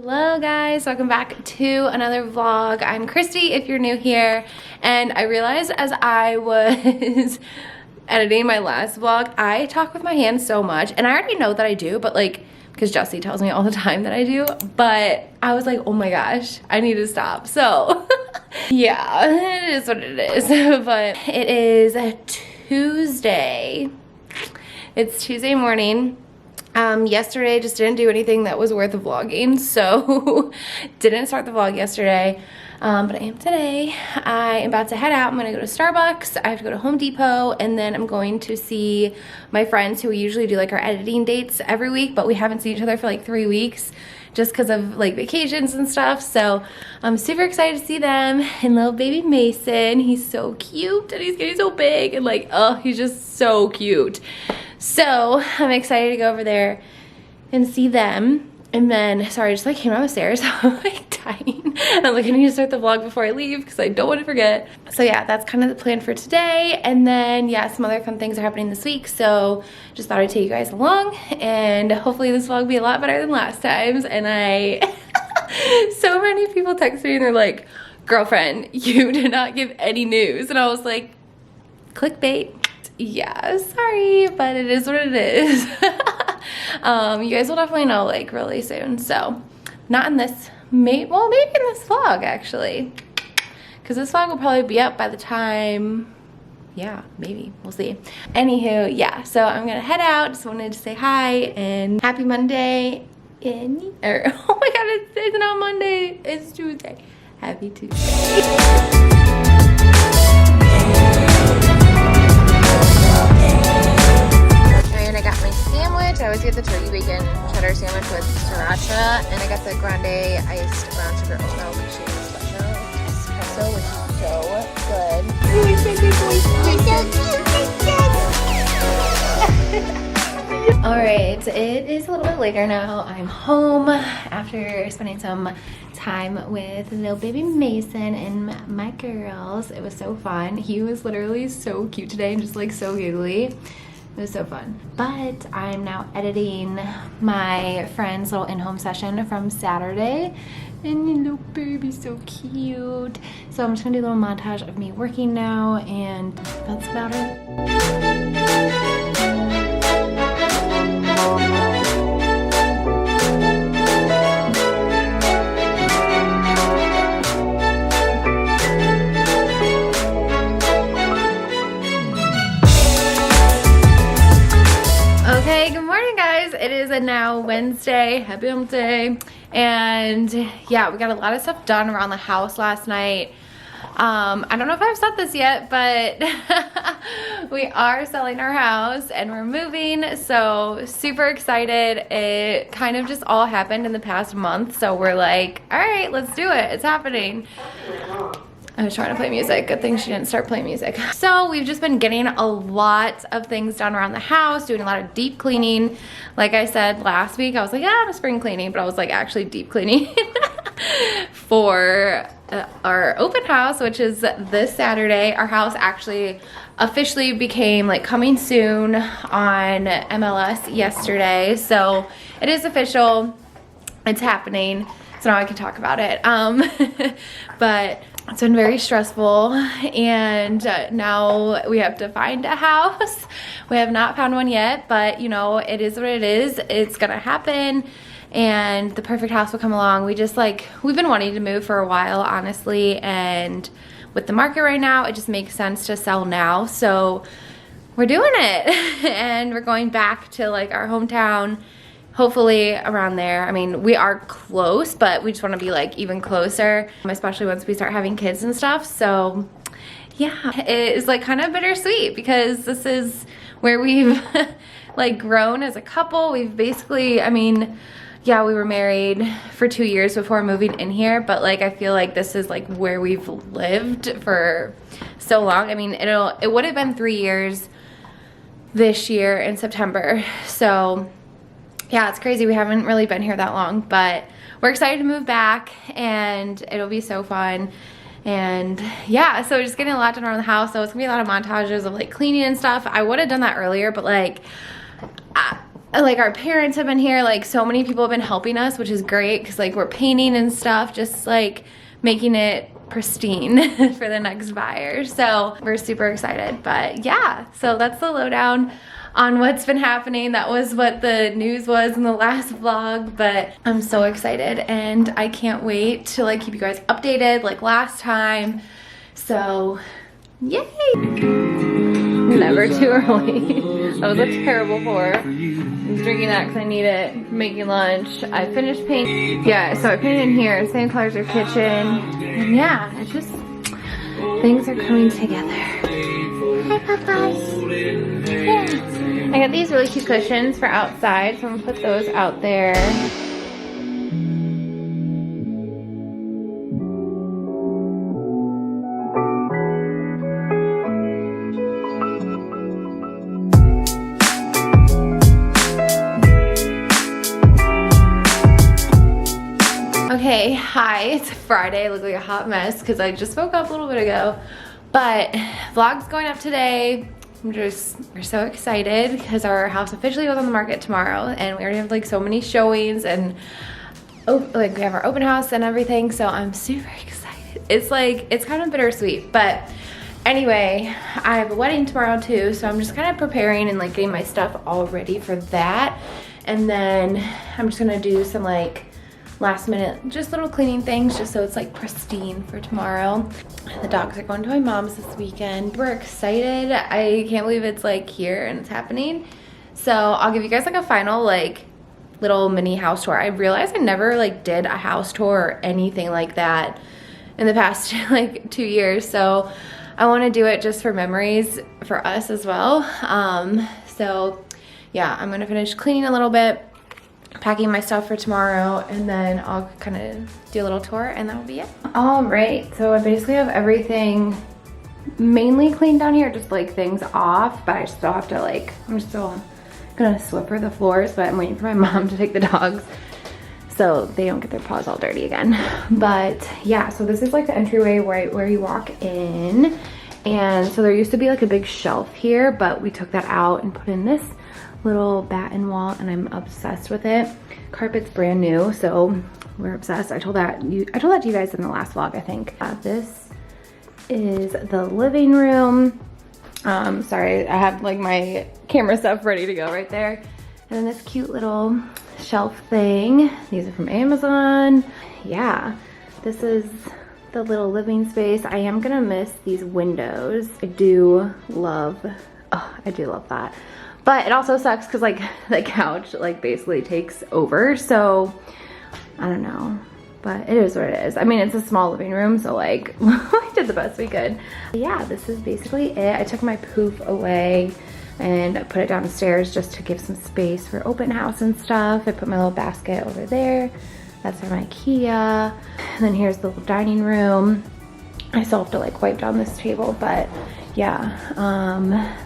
Hello guys, welcome back to another vlog. I'm Christy if you're new here, and I realized as I was editing my last vlog, I talk with my hands so much, and I already know that I do, but like, because Jesse tells me all the time that I do, but I was like, oh my gosh, I need to stop. So yeah, it is what it is. But it is a Tuesday. It's Tuesday morning. Yesterday just didn't do anything that was worth vlogging, so didn't start the vlog yesterday, but I am today. I am about to head out. I'm gonna go to Starbucks. I have to go to Home Depot, and then I'm going to see my friends who we usually do like our editing dates every week, but we haven't seen each other for like 3 weeks just because of like vacations and stuff. So I'm super excited to see them. And little baby Mason, he's so cute, and he's getting so big, and like, oh, he's just so cute. So I'm excited to go over there and see them. And then, sorry, I just like came down the stairs. I'm like dying. I'm like, I need to start the vlog before I leave because I don't want to forget. So yeah, that's kind of the plan for today. And then yeah, some other fun things are happening this week. So just thought I'd take you guys along, and hopefully this vlog will be a lot better than last time's. And so many people text me and they're like, girlfriend, you did not give any news. And I was like, clickbait. Yeah, sorry, but it is what it is. You guys will definitely know like really soon. So not in this, maybe in this vlog actually, because this vlog will probably be up by the time, yeah, maybe, we'll see. Anywho, yeah, so I'm gonna head out. Just wanted to say hi and happy Monday. Oh my god, it's not Monday, it's Tuesday. Happy Tuesday. I got my sandwich. I always get the turkey bacon cheddar sandwich with sriracha, and I got the grande iced brown sugar oat milk shaken special espresso, which is so good. All right, it is a little bit later now. I'm home after spending some time with little baby Mason and my girls. It was so fun. He was literally so cute today and just like so giggly. It was so fun. But I'm now editing my friend's little in-home session from Saturday. And your little baby's so cute. So I'm just gonna do a little montage of me working now, and that's about it. Okay, good morning guys. It is now Wednesday, happy hump day, and yeah, we got a lot of stuff done around the house last night. I don't know if I've said this yet, but we are selling our house and we're moving, so super excited. It kind of just all happened in the past month, so we're like, all right, let's do it, it's happening. I was trying to play music. Good thing she didn't start playing music. So we've just been getting a lot of things done around the house, doing a lot of deep cleaning. Like I said last week, I was like, yeah, I'm spring cleaning, but I was like actually deep cleaning for our open house, which is this Saturday. Our house actually officially became like coming soon on MLS yesterday. So it is official, it's happening. So now I can talk about it. But it's been very stressful, and now we have to find a house. We have not found one yet, but you know, it is what it is. It's gonna happen, and the perfect house will come along. We've been wanting to move for a while, honestly, and with the market right now, it just makes sense to sell now. So we're doing it, and we're going back to like our hometown. Hopefully around there. I mean, we are close, but we just want to be like even closer, especially once we start having kids and stuff. So yeah, it is like kind of bittersweet because this is where we've like grown as a couple. We've basically, I mean, yeah, we were married for 2 years before moving in here, but like I feel like this is like where we've lived for so long. I mean, it would have been 3 years this year in September. So yeah, it's crazy. We haven't really been here that long, but we're excited to move back, and it'll be so fun. And yeah, so just getting a lot done around the house. So it's gonna be a lot of montages of like cleaning and stuff. I would have done that earlier, but like like our parents have been here, like so many people have been helping us, which is great because like we're painting and stuff, just like making it pristine for the next buyer. So we're super excited. But yeah, so that's the lowdown on what's been happening. That was what the news was in the last vlog, but I'm so excited and I can't wait to like keep you guys updated like last time. So yay! Never too early. That was a terrible pour. I'm drinking that because I need it, making lunch. I finished painting. Yeah, so I painted in here, same color as our kitchen. And yeah, it's just, things are coming together. Hi, Popeyes. Yeah. I got these really cute cushions for outside, so I'm gonna put those out there. Okay, hi, it's Friday. I look like a hot mess because I just woke up a little bit ago. But vlog's going up today. We're so excited because our house officially goes on the market tomorrow and we already have like so many showings and like we have our open house and everything, so I'm super excited. It's kind of bittersweet, but anyway, I have a wedding tomorrow too, so I'm just kind of preparing and like getting my stuff all ready for that. And then I'm just gonna do some like last minute, just little cleaning things just so it's like pristine for tomorrow. The dogs are going to my mom's this weekend. We're excited. I can't believe it's like here and it's happening. So I'll give you guys like a final like little mini house tour. I realized I never like did a house tour or anything like that in the past like 2 years. So I want to do it just for memories for us as well. So yeah, I'm gonna finish cleaning a little bit, packing my stuff for tomorrow, and then I'll kind of do a little tour and that will be it. All right, so I basically have everything mainly cleaned down here, just like things off, but I still have to like, I'm still gonna Swiffer the floors, but I'm waiting for my mom to take the dogs so they don't get their paws all dirty again. But yeah, so this is like the entryway where you walk in. And so there used to be like a big shelf here, but we took that out and put in this little batten wall and I'm obsessed with it. Carpet's brand new, so we're obsessed. I told that to you guys in the last vlog, I think. This is the living room. Sorry, I have like my camera stuff ready to go right there. And then this cute little shelf thing. These are from Amazon. Yeah, this is the little living space. I am gonna miss these windows. I do love that. But it also sucks because like the couch like basically takes over, so I don't know, but it is what it is. I mean, it's a small living room, so like we did the best we could. Yeah, this is basically it. I took my poof away and I put it downstairs just to give some space for open house and stuff. I put my little basket over there. That's from IKEA. And then here's the little dining room. I still have to like wipe down this table, but yeah,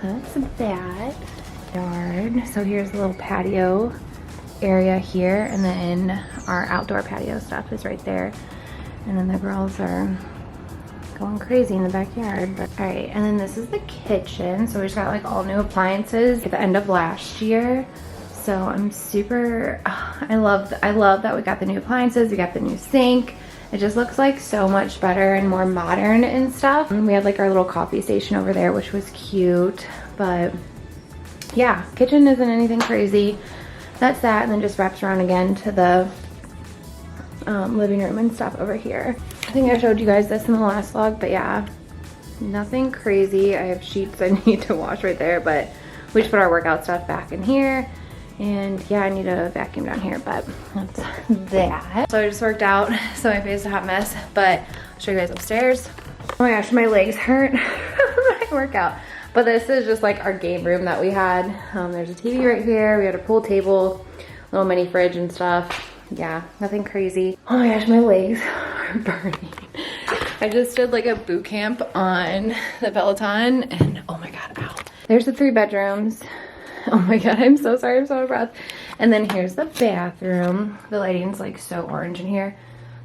that's that. Yard. So here's the little patio area here, and then our outdoor patio stuff is right there. And then the girls are going crazy in the backyard. But all right, and then this is the kitchen. So we just got like all new appliances at the end of last year. So I'm super, I love that we got the new appliances, we got the new sink. It just looks like so much better and more modern and stuff. And we had like our little coffee station over there, which was cute, but yeah, kitchen isn't anything crazy. That's that, and then just wraps around again to the living room and stuff over here. I think I showed you guys this in the last vlog, but yeah, nothing crazy. I have sheets I need to wash right there, but we just put our workout stuff back in here. And yeah, I need a vacuum down here, but that's that. So I just worked out, so my face is a hot mess, but I'll show you guys upstairs. Oh my gosh, my legs hurt from my workout. But this is just like our game room that we had. There's a TV right here. We had a pool table, little mini fridge and stuff. Yeah, nothing crazy. Oh my gosh, my legs are burning. I just did like a boot camp on the Peloton and oh my God, ow. There's the 3 bedrooms. Oh my God, I'm so sorry, I'm so out of breath. And then here's the bathroom. The lighting's like so orange in here.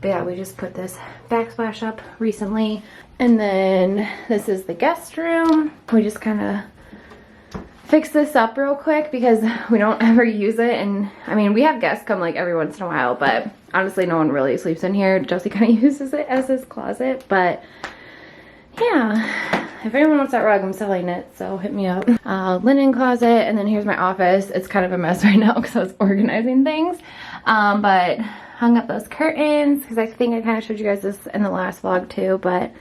But yeah, we just put this backsplash up recently. And then this is the guest room. We just kind of fix this up real quick because we don't ever use it. And I mean, we have guests come like every once in a while, but honestly no one really sleeps in here. Josie kind of uses it as his closet, but yeah, if anyone wants that rug, I'm selling it, so hit me up. Linen closet, and then here's my office. It's kind of a mess right now because I was organizing things, but hung up those curtains because I think I kind of showed you guys this in the last vlog too, but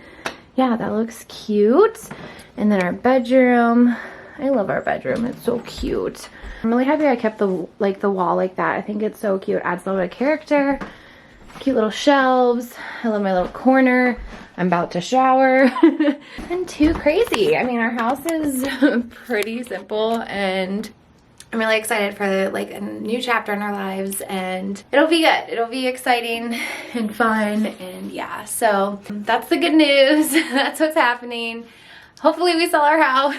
yeah, that looks cute. And then our bedroom. I love our bedroom. It's so cute. I'm really happy I kept the wall like that. I think it's so cute. Adds a little bit of character. Cute little shelves. I love my little corner. I'm about to shower. And too crazy. I mean, our house is pretty simple, and I'm really excited for like a new chapter in our lives, and it'll be good. It'll be exciting and fun, and yeah, so that's the good news. That's what's happening. Hopefully we sell our house.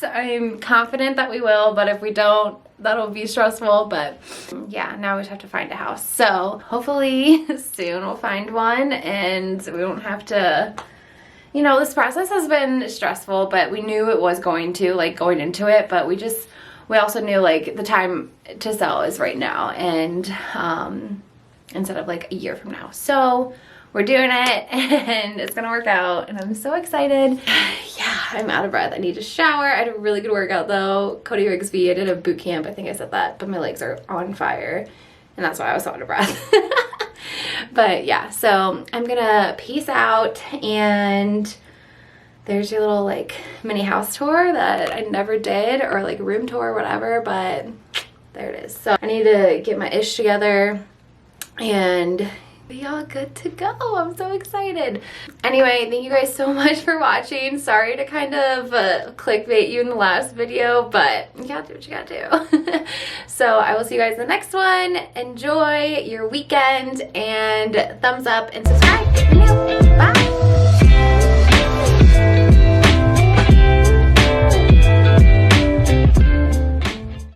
I'm confident that we will, but if we don't, that'll be stressful. But yeah, now we just have to find a house. So hopefully soon we'll find one and we won't have to, you know, this process has been stressful, but we knew it was going to, like, going into it, but we also knew like the time to sell is right now, and instead of like a year from now. So we're doing it and it's gonna work out, and I'm so excited. Yeah, I'm out of breath. I need to shower. I had a really good workout though. Cody Rigsby, I did a boot camp. I think I said that, but my legs are on fire and that's why I was so out of breath. But yeah, so I'm gonna peace out, and there's your little like mini house tour that I never did, or like room tour or whatever, but there it is. So I need to get my ish together and be all good to go. I'm so excited. Anyway, thank you guys so much for watching. Sorry to kind of clickbait you in the last video, but you gotta do what you gotta do. So I will see you guys in the next one. Enjoy your weekend, and thumbs up and subscribe if you're new.